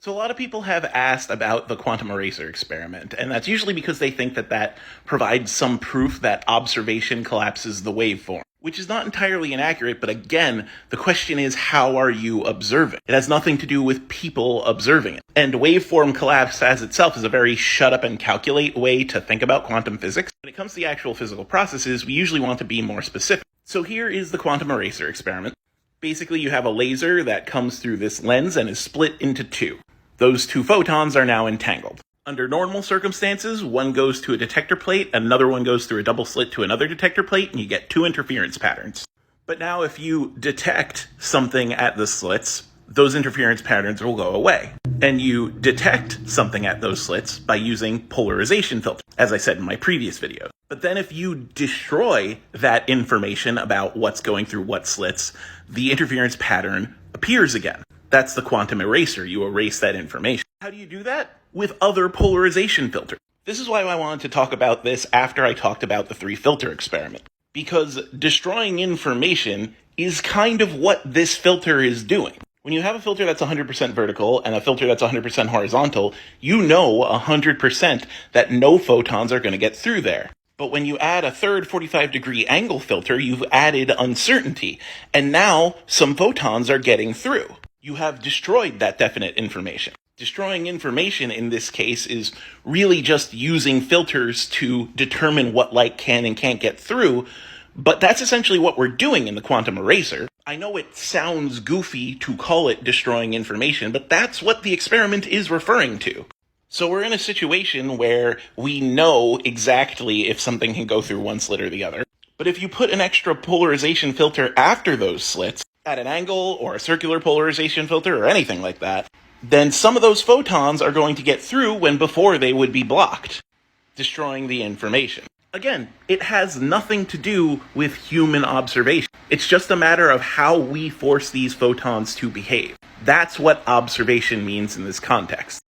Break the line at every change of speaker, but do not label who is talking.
So a lot of people have asked about the quantum eraser experiment, and that's usually because they think that that provides some proof that observation collapses the waveform, which is not entirely inaccurate, but again, the question is, how are you observing? It has nothing to do with people observing it. And waveform collapse as itself is a very shut up and calculate way to think about quantum physics. When it comes to the actual physical processes, we usually want to be more specific. So here is the quantum eraser experiment. Basically, you have a laser that comes through this lens and is split into two. Those two photons are now entangled. Under normal circumstances, one goes to a detector plate, another one goes through a double slit to another detector plate, and you get two interference patterns. But now if you detect something at the slits, those interference patterns will go away. And you detect something at those slits by using polarization filters, as I said in my previous video. But then if you destroy that information about what's going through what slits, the interference pattern appears again. That's the quantum eraser. You erase that information. How do you do that? With other polarization filters. This is why I wanted to talk about this after I talked about the three-filter experiment. Because destroying information is kind of what this filter is doing. When you have a filter that's 100% vertical and a filter that's 100% horizontal, you know 100% that no photons are going to get through there. But when you add a third 45-degree angle filter, you've added uncertainty. And now some photons are getting through. You have destroyed that definite information. Destroying information in this case is really just using filters to determine what light can and can't get through, but that's essentially what we're doing in the quantum eraser. I know it sounds goofy to call it destroying information, but that's what the experiment is referring to. So we're in a situation where we know exactly if something can go through one slit or the other, but if you put an extra polarization filter after those slits, at an angle or a circular polarization filter or anything like that, then some of those photons are going to get through when before they would be blocked, destroying the information. Again, it has nothing to do with human observation. It's just a matter of how we force these photons to behave. That's what observation means in this context.